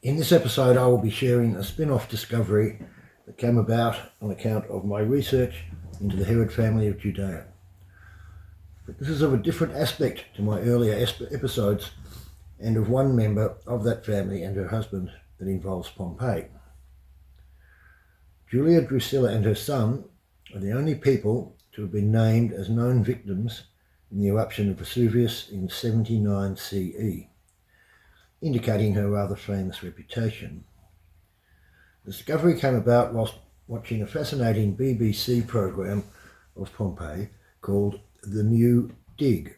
In this episode, I will be sharing a spin-off discovery that came about on account of my research into the Herod family of Judea. But this is of a different aspect to my earlier episodes and of one member of that family and her husband that involves Pompeii. Julia Drusilla and her son are the only people to have been named as known victims in the eruption of Vesuvius in 79 CE, indicating her rather famous reputation. The discovery came about whilst watching a fascinating BBC program of Pompeii called The New Dig.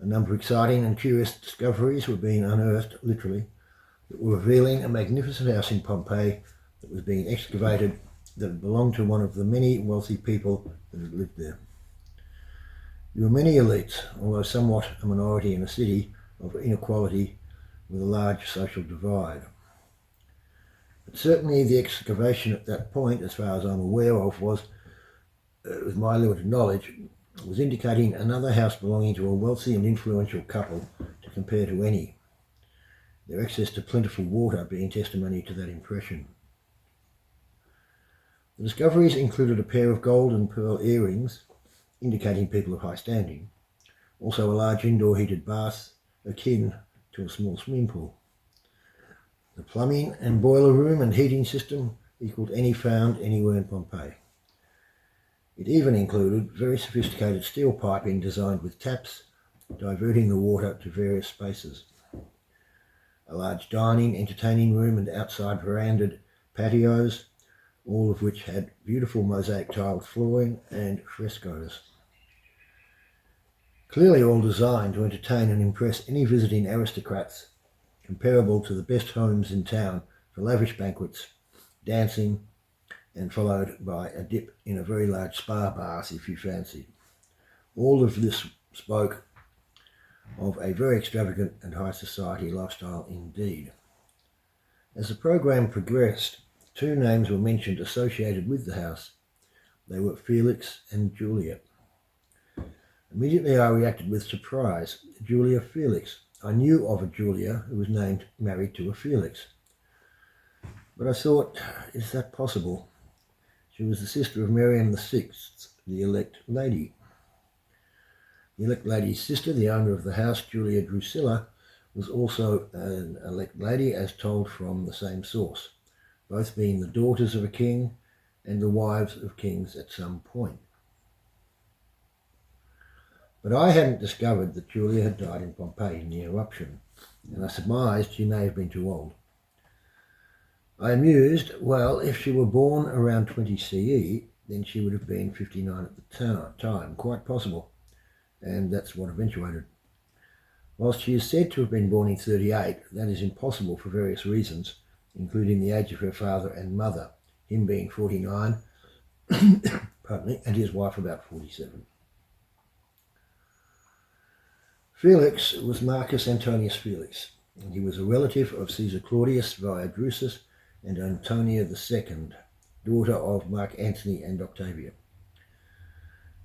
A number of exciting and curious discoveries were being unearthed, literally, that were revealing a magnificent house in Pompeii that was being excavated that belonged to one of the many wealthy people that had lived there. There were many elites, although somewhat a minority in a city of inequality with a large social divide. But certainly the excavation at that point, as far as I'm aware of, was, with my limited knowledge, was indicating another house belonging to a wealthy and influential couple to compare to any, their access to plentiful water being testimony to that impression. The discoveries included a pair of gold and pearl earrings, indicating people of high standing, also a large indoor heated bath akin to a small swimming pool. The plumbing and boiler room and heating system equaled any found anywhere in Pompeii. It even included very sophisticated steel piping designed with taps, diverting the water to various spaces. A large dining, entertaining room and outside verandahed patios, all of which had beautiful mosaic tiled flooring and frescoes. Clearly all designed to entertain and impress any visiting aristocrats, comparable to the best homes in town for lavish banquets, dancing, and followed by a dip in a very large spa bath if you fancied. All of this spoke of a very extravagant and high society lifestyle indeed. As the program progressed, two names were mentioned associated with the house. They were Felix and Julia. Immediately I reacted with surprise. Julia Felix. I knew of a Julia who was married to a Felix. But I thought, is that possible? She was the sister of Miriam VI, the elect lady. The elect lady's sister, the owner of the house, Julia Drusilla, was also an elect lady as told from the same source, both being the daughters of a king and the wives of kings at some point. But I hadn't discovered that Julia had died in Pompeii in the eruption, and I surmised she may have been too old. I mused, well, if she were born around 20 CE, then she would have been 59 at the time, quite possible, and that's what eventuated. Whilst she is said to have been born in 38, that is impossible for various reasons, including the age of her father and mother, him being 49, pardon me, and his wife about 47. Felix was Marcus Antonius Felix, and he was a relative of Caesar Claudius via Drusus and Antonia II, daughter of Mark Antony and Octavia.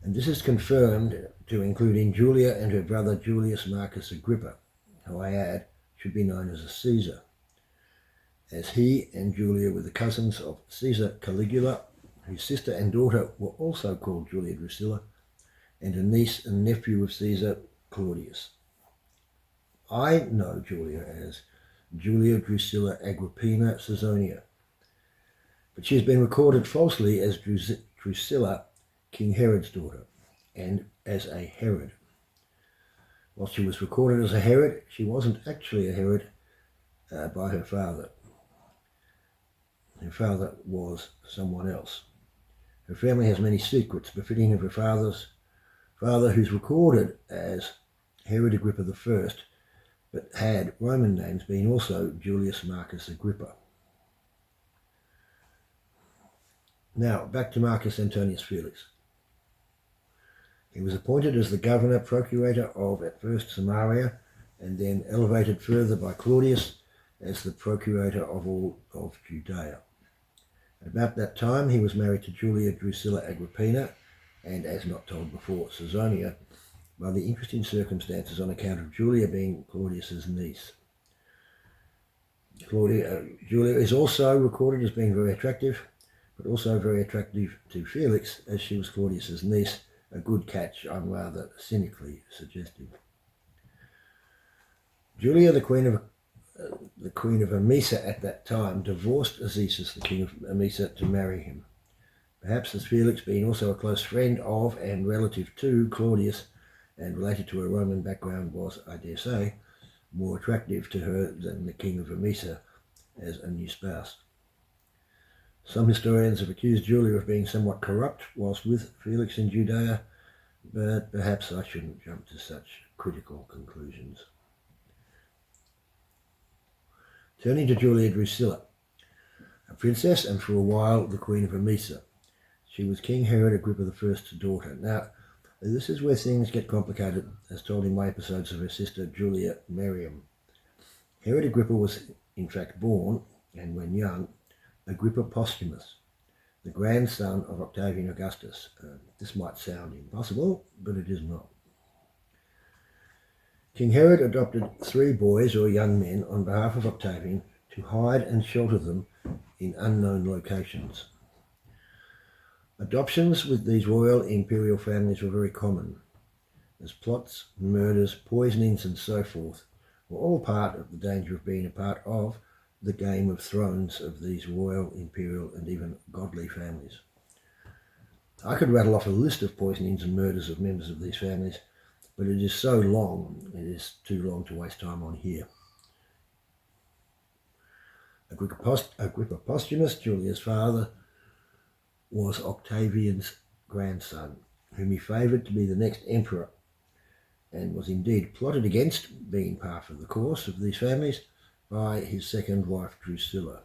And this is confirmed to including Julia and her brother Julius Marcus Agrippa, who I add should be known as a Caesar, as he and Julia were the cousins of Caesar Caligula, whose sister and daughter were also called Julia Drusilla, and a niece and nephew of Caesar Claudius. I know Julia as Julia Drusilla Agrippina Caesonia, but she has been recorded falsely as Drusilla, King Herod's daughter, and as a Herod. While she was recorded as a Herod, she wasn't actually a Herod by her father. Her father was someone else. Her family has many secrets befitting of her father, who's recorded as Herod Agrippa I, but had Roman names, being also Julius Marcus Agrippa. Now, back to Marcus Antonius Felix. He was appointed as the governor procurator of, at first, Samaria, and then elevated further by Claudius as the procurator of all of Judea. At about that time, he was married to Julia Drusilla Agrippina, and as not told before, Caesonia, by the interesting circumstances on account of Julia being Claudius's niece. Julia is also recorded as being very attractive, but also very attractive to Felix, as she was Claudius's niece, a good catch, I'm rather cynically suggestive. Julia, the queen of Emesa at that time, divorced Azizus, the king of Emesa, to marry him. Perhaps as Felix, being also a close friend of and relative to Claudius and related to a Roman background, was, I dare say, more attractive to her than the king of Emesa as a new spouse. Some historians have accused Julia of being somewhat corrupt whilst with Felix in Judea, but perhaps I shouldn't jump to such critical conclusions. Turning to Julia Drusilla, a princess and for a while the queen of Emesa. She was King Herod Agrippa I's daughter. Now, this is where things get complicated, as told in my episodes of her sister Julia Miriam. Herod Agrippa was in fact born, and when young, Agrippa Posthumus, the grandson of Octavian Augustus. This might sound impossible, but it is not. King Herod adopted 3 boys or young men on behalf of Octavian to hide and shelter them in unknown locations. Adoptions with these royal imperial families were very common, as plots, murders, poisonings and so forth were all part of the danger of being a part of the Game of Thrones of these royal, imperial and even godly families. I could rattle off a list of poisonings and murders of members of these families, but it is so long, it is too long to waste time on here. Agrippa Posthumus, Julia's father, was Octavian's grandson, whom he favoured to be the next emperor, and was indeed plotted against, being part of the course of these families, by his second wife Drusilla,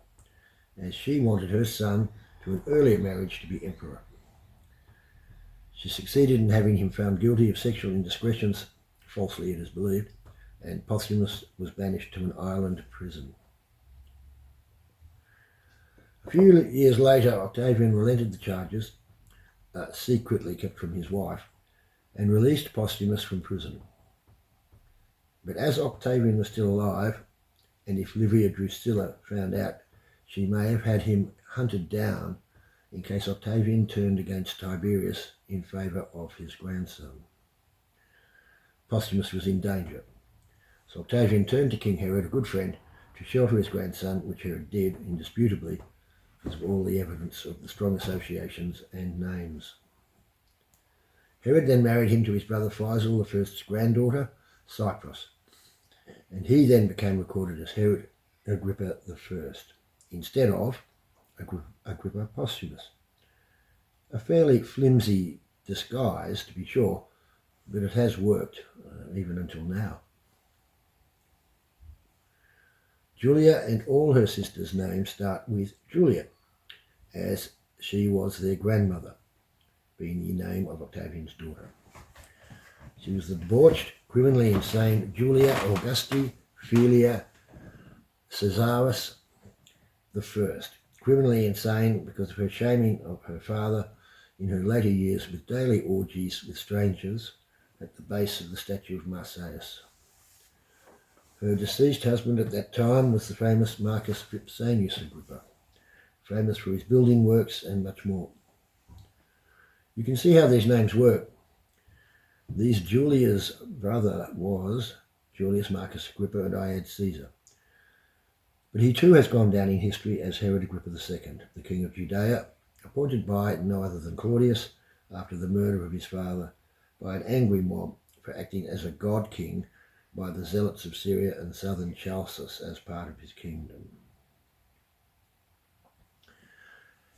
as she wanted her son to an earlier marriage to be emperor. She succeeded in having him found guilty of sexual indiscretions, falsely it is believed, and Posthumus was banished to an island prison. A few years later, Octavian relented the charges, secretly kept from his wife, and released Posthumus from prison. But as Octavian was still alive, and if Livia Drusilla found out, she may have had him hunted down in case Octavian turned against Tiberius in favour of his grandson. Posthumus was in danger, so Octavian turned to King Herod, a good friend, to shelter his grandson, which Herod did, indisputably, because of all the evidence of the strong associations and names. Herod then married him to his brother Faisal I's granddaughter, Cypros, and he then became recorded as Herod Agrippa I, instead of Agrippa Posthumus. A fairly flimsy disguise, to be sure, but it has worked, even until now. Julia and all her sisters' names start with Julia, as she was their grandmother, being the name of Octavian's daughter. She was the debauched, criminally insane Julia Augusti Filia Caesaris I, criminally insane because of her shaming of her father in her later years with daily orgies with strangers at the base of the statue of Marsyas. Her deceased husband at that time was the famous Marcus Vipsanius Agrippa, famous for his building works and much more. You can see how these names work. These Julia's brother was Julius Marcus Agrippa, and I add Caesar. But he too has gone down in history as Herod Agrippa II, the king of Judea, appointed by no other than Claudius after the murder of his father by an angry mob for acting as a god king by the zealots of Syria and southern Chalcis as part of his kingdom.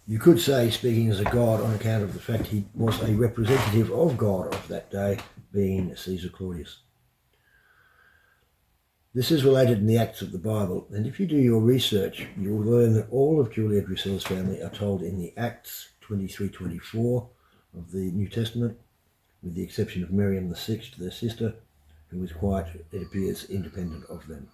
You could say speaking as a god on account of the fact he was a representative of God of that day, being Caesar Claudius. This is related in the Acts of the Bible, and if you do your research, you'll learn that all of Julia Drusilla's family are told in the Acts 23-24 of the New Testament, with the exception of Miriam VI, their sister, who was quite, it appears, independent of them.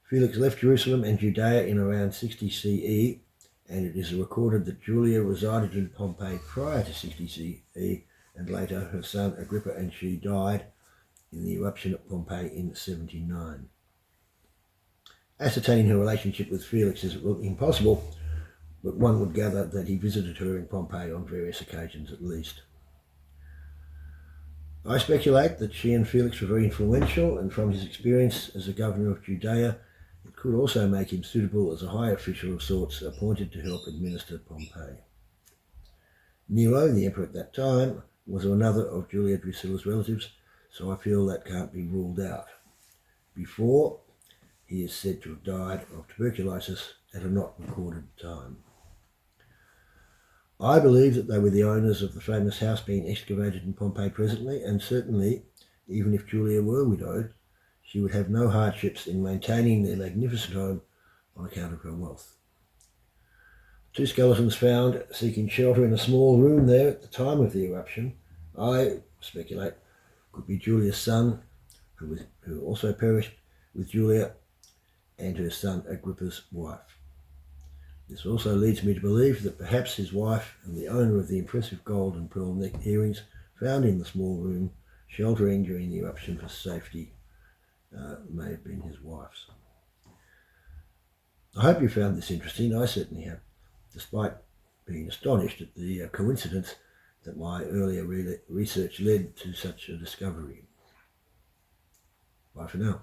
Felix left Jerusalem and Judea in around 60 CE, and it is recorded that Julia resided in Pompeii prior to 60 CE, and later her son Agrippa and she died in the eruption at Pompeii in 79. Ascertaining her relationship with Felix is impossible, but one would gather that he visited her in Pompeii on various occasions at least. I speculate that she and Felix were very influential, and from his experience as a governor of Judea, it could also make him suitable as a high official of sorts appointed to help administer Pompeii. Nero, the emperor at that time, was another of Julia Drusilla's relatives, so I feel that can't be ruled out. Before, he is said to have died of tuberculosis at a not recorded time. I believe that they were the owners of the famous house being excavated in Pompeii presently, and certainly, even if Julia were widowed, she would have no hardships in maintaining their magnificent home on account of her wealth. Two skeletons found seeking shelter in a small room there at the time of the eruption, I speculate, could be Julia's son, who also perished with Julia, and her son Agrippa's wife. This also leads me to believe that perhaps his wife and the owner of the impressive gold and pearl neck earrings found in the small room, sheltering during the eruption for safety, may have been his wife's. I hope you found this interesting. I certainly have, despite being astonished at the coincidence that my earlier research led to such a discovery. Bye for now.